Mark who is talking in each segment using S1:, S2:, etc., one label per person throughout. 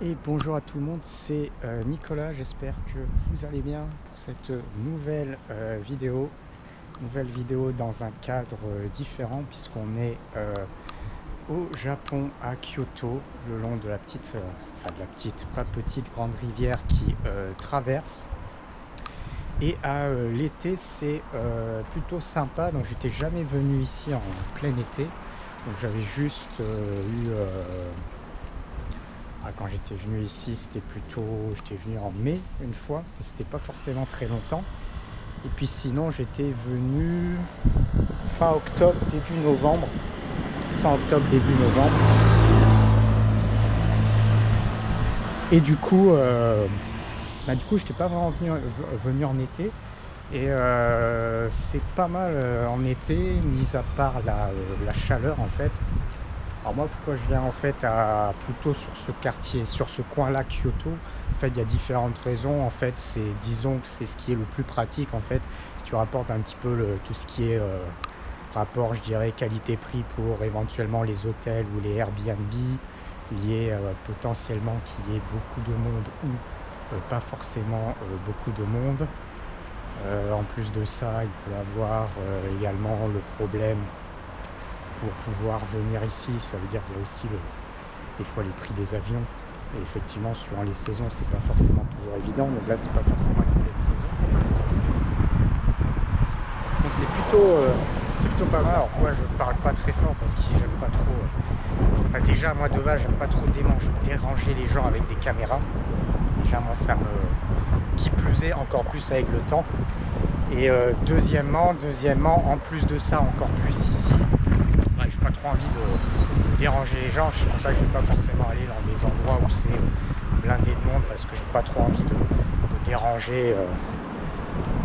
S1: Et bonjour à tout le monde, c'est Nicolas, j'espère que vous allez bien pour cette nouvelle vidéo dans un cadre différent puisqu'on est au Japon à Kyoto, le long de la petite, pas petite, grande rivière qui traverse. Et l'été c'est plutôt sympa, donc j'étais jamais venu ici en plein été, donc j'avais juste eu quand j'étais venu ici, j'étais venu en mai une fois, et c'était pas forcément très longtemps. Et puis sinon, j'étais venu fin octobre, début novembre. Fin octobre, début novembre. Et du coup, j'étais pas vraiment venu en été. Et c'est pas mal en été, mis à part la chaleur en fait. Alors moi, pourquoi je viens en fait plutôt sur ce quartier, sur ce coin-là, Kyoto. En fait, il y a différentes raisons. En fait, disons que c'est ce qui est le plus pratique en fait. Si tu rapportes un petit peu tout ce qui est rapport, je dirais, qualité-prix pour éventuellement les hôtels ou les Airbnb, liés potentiellement qu'il y ait beaucoup de monde ou pas forcément beaucoup de monde. En plus de ça, il peut y avoir également le problème pour pouvoir venir ici, ça veut dire qu'il y a aussi des fois les prix des avions. Et effectivement, suivant les saisons, c'est pas forcément toujours évident. Donc là, c'est pas forcément une pleine saison. Donc c'est plutôt pas mal. Alors moi, je parle pas très fort parce qu'ici, j'aime pas trop. Déjà, moi de base, j'aime pas trop déranger les gens avec des caméras. Déjà, moi, qui plus est, encore plus avec le temps. Et deuxièmement, en plus de ça, encore plus ici, j'ai pas trop envie de déranger les gens. C'est pour ça que je vais pas forcément aller dans des endroits où c'est blindé de monde parce que j'ai pas trop envie de déranger.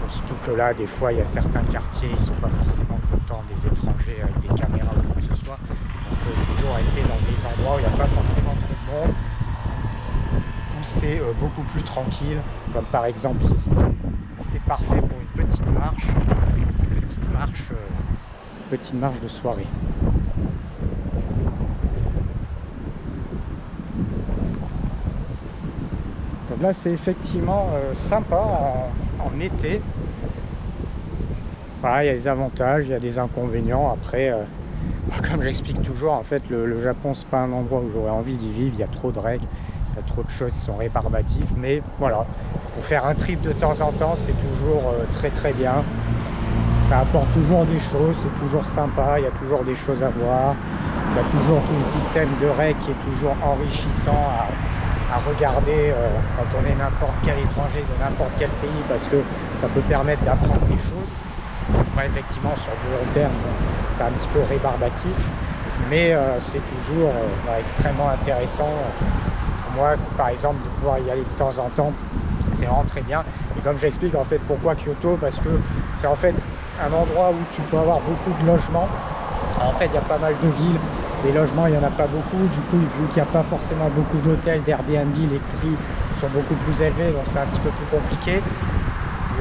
S1: Surtout que là, des fois, il y a certains quartiers, ils sont pas forcément tout le temps des étrangers avec des caméras ou quoi que ce soit. Donc je vais plutôt rester dans des endroits où il n'y a pas forcément trop de monde, où c'est beaucoup plus tranquille, comme par exemple ici. C'est parfait pour une petite marche de soirée. Donc là, c'est effectivement sympa en été. Voilà, il y a des avantages, il y a des inconvénients. Après, comme j'explique toujours, en fait, le Japon, c'est pas un endroit où j'aurais envie d'y vivre. Il y a trop de règles, il y a trop de choses qui sont rébarbatives. Mais voilà, pour faire un trip de temps en temps, c'est toujours très très bien. Ça apporte toujours des choses, c'est toujours sympa, il y a toujours des choses à voir. Il y a toujours tout le système de règles qui est toujours enrichissant à regarder quand on est n'importe quel étranger de n'importe quel pays, parce que ça peut permettre d'apprendre des choses. Après, effectivement, sur du long terme, c'est un petit peu rébarbatif, mais c'est toujours extrêmement intéressant. Moi, par exemple, de pouvoir y aller de temps en temps, c'est vraiment très bien. Et comme j'explique, en fait, pourquoi Kyoto, parce que c'est en fait un endroit où tu peux avoir beaucoup de logements. Alors, en fait, il y a pas mal de villes, les logements, il n'y en a pas beaucoup. Du coup, vu qu'il n'y a pas forcément beaucoup d'hôtels, d'Airbnb, les prix sont beaucoup plus élevés, donc c'est un petit peu plus compliqué.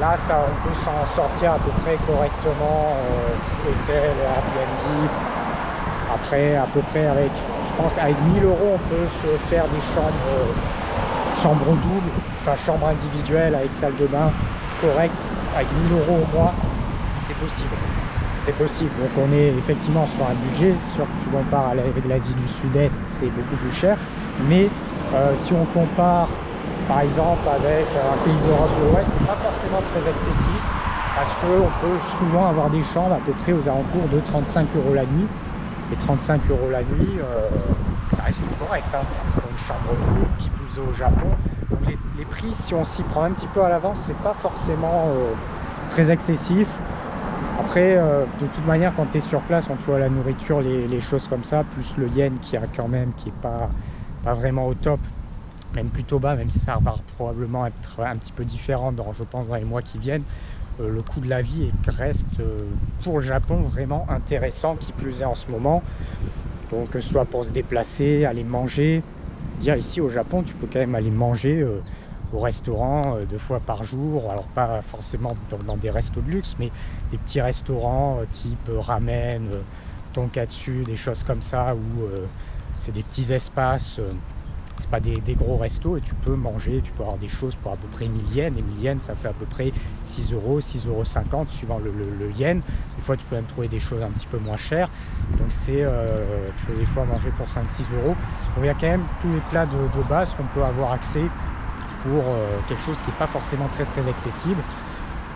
S1: Là, on peut s'en sortir à peu près correctement, hôtel, Airbnb. Après, à peu près je pense, avec 1000 €, on peut se faire des chambres doubles, enfin chambres individuelles avec salle de bain correcte. Avec 1000 € au mois, c'est possible. C'est possible. Donc on est effectivement sur un budget. C'est sûr que si tu compares avec l'Asie du Sud-Est, c'est beaucoup plus cher. Mais si on compare par exemple avec un pays d'Europe de l'Ouest, c'est pas forcément très excessif parce qu'on peut souvent avoir des chambres à peu près aux alentours de 35 € la nuit. Et 35 € la nuit, ça reste correct hein, pour une chambre double, qui plus est au Japon. Donc les prix, si on s'y prend un petit peu à l'avance, c'est pas forcément très excessif. Après, de toute manière, quand tu es sur place, on te voit la nourriture, les choses comme ça, plus le yen qui est pas vraiment au top, même plutôt bas, même si ça va probablement être un petit peu différent je pense, dans les mois qui viennent. Le coût de la vie reste pour le Japon vraiment intéressant, qui plus est en ce moment. Donc que ce soit pour se déplacer, aller manger. Dire ici au Japon, tu peux quand même aller manger au restaurant 2 fois par jour. Alors pas forcément dans des restos de luxe, mais des petits restaurants type ramen, tonkatsu, des choses comme ça, où c'est des petits espaces c'est pas des gros restos et tu peux manger, tu peux avoir des choses pour à peu près 1000 yens. Et 1000 yens, ça fait à peu près 6 euros, 6,50 € suivant le yen. Des fois, tu peux même trouver des choses un petit peu moins chères. Donc, tu peux des fois manger pour 5-6 euros. Donc, il y a quand même tous les plats de base qu'on peut avoir accès pour quelque chose qui n'est pas forcément très accessible,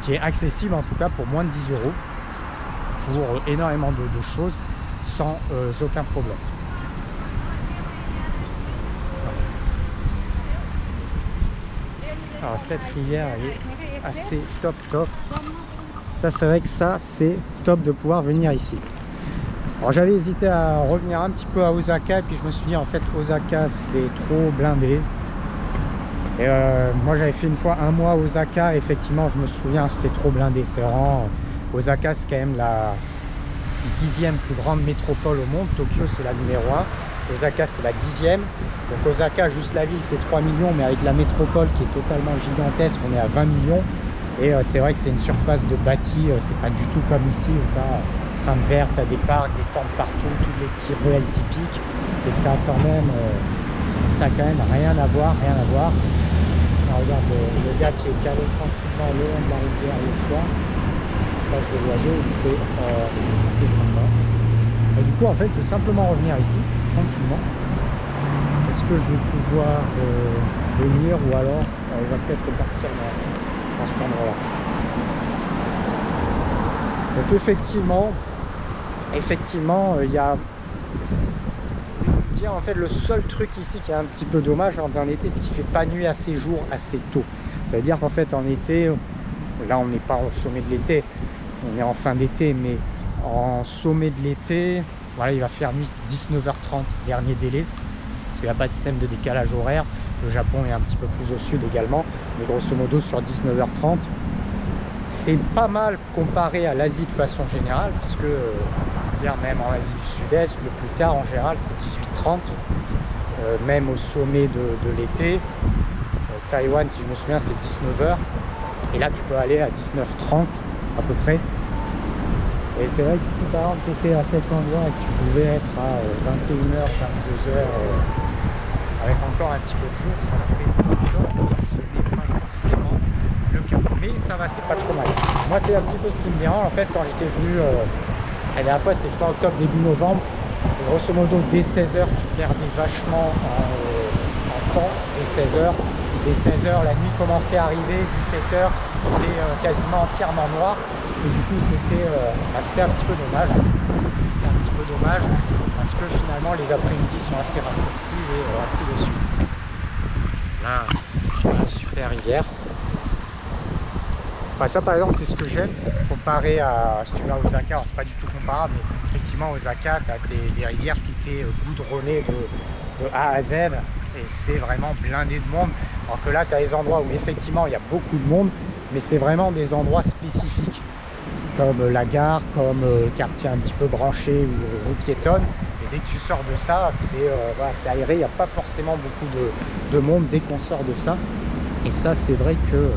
S1: qui est accessible en tout cas pour moins de 10 euros pour énormément de choses sans aucun problème. Alors cette rivière elle est assez top. Ça c'est vrai que ça c'est top de pouvoir venir ici. Alors j'avais hésité à revenir un petit peu à Osaka et puis je me suis dit en fait Osaka c'est trop blindé. Et moi j'avais fait une fois un mois à Osaka, effectivement je me souviens c'est trop blindé, c'est vraiment... Osaka c'est quand même la 10e plus grande métropole au monde, Tokyo c'est la numéro 1, Osaka c'est la 10e, donc Osaka juste la ville c'est 3 millions mais avec la métropole qui est totalement gigantesque on est à 20 millions et c'est vrai que c'est une surface de bâti, c'est pas du tout comme ici où tu as train de verre, tu as des parcs, des temples partout, tous les petits ruelles typiques et ça a quand même rien à voir. Alors, regarde le gars qui est calé tranquillement le long de la rivière le soir, place de l'oiseau, c'est sympa. Et du coup en fait je vais simplement revenir ici tranquillement. Est-ce que je vais pouvoir venir ou alors on va peut-être repartir dans cet endroit là. Donc effectivement il y a en fait le seul truc ici qui est un petit peu dommage en été, c'est qu'il fait pas nuit assez jour assez tôt. Ça veut dire qu'en fait en été, là on n'est pas au sommet de l'été, on est en fin d'été, mais en sommet de l'été, voilà, il va faire nuit 19h30 dernier délai, parce qu'il n'y a pas de système de décalage horaire. Le Japon est un petit peu plus au sud également, mais grosso modo sur 19h30 c'est pas mal comparé à l'Asie de façon générale, puisque même en Asie du Sud-Est, le plus tard en général c'est 18h30, même au sommet de l'été. Taïwan, si je me souviens, c'est 19h, et là tu peux aller à 19h30 à peu près. Et c'est vrai que si par exemple tu étais à cet endroit et que tu pouvais être à 21h, 22h avec encore un petit peu de jour, ça serait top, ce n'est pas forcément le cas. Mais ça va, c'est pas trop mal. Moi c'est un petit peu ce qui me dérange en fait quand j'étais venu la dernière fois, c'était fin octobre, début novembre. Et grosso modo, dès 16h, tu perdais vachement en temps. Dès 16h, la nuit commençait à arriver. 17h, c'est quasiment entièrement noir. Et du coup, c'était un petit peu dommage. C'était un petit peu dommage parce que finalement, les après-midi sont assez raccourcis et ainsi de suite. Là, super rivière. Enfin, ça par exemple c'est ce que j'aime comparé à si tu vas à Osaka, c'est pas du tout comparable, mais effectivement Osaka tu as des rivières, tout est goudronné de A à Z et c'est vraiment blindé de monde, alors que là tu as des endroits où effectivement il y a beaucoup de monde, mais c'est vraiment des endroits spécifiques comme la gare, comme le quartier un petit peu branché ou piétonne, et dès que tu sors de ça c'est aéré, il n'y a pas forcément beaucoup de monde dès qu'on sort de ça, et ça c'est vrai que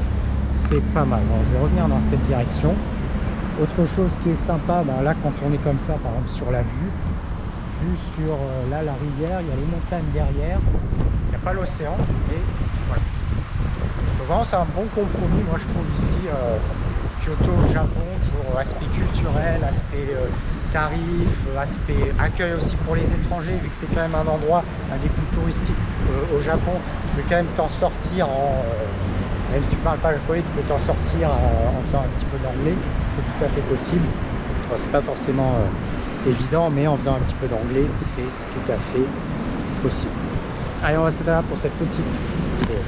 S1: c'est pas mal. Alors, je vais revenir dans cette direction. Autre chose qui est sympa, là quand on est comme ça, par exemple sur la vue sur là la rivière, il y a les montagnes derrière, il n'y a pas l'océan, et voilà. Donc vraiment c'est un bon compromis, moi je trouve ici Kyoto au Japon, pour aspect culturel, aspect tarif, aspect accueil aussi pour les étrangers, vu que c'est quand même un endroit un des plus touristiques au Japon, tu peux quand même t'en sortir même si tu parles pas japonais, tu peux t'en sortir en faisant un petit peu d'anglais, c'est tout à fait possible. Bon, c'est pas forcément évident, mais en faisant un petit peu d'anglais, c'est tout à fait possible. Allez, on va s'arrêter là pour cette petite vidéo.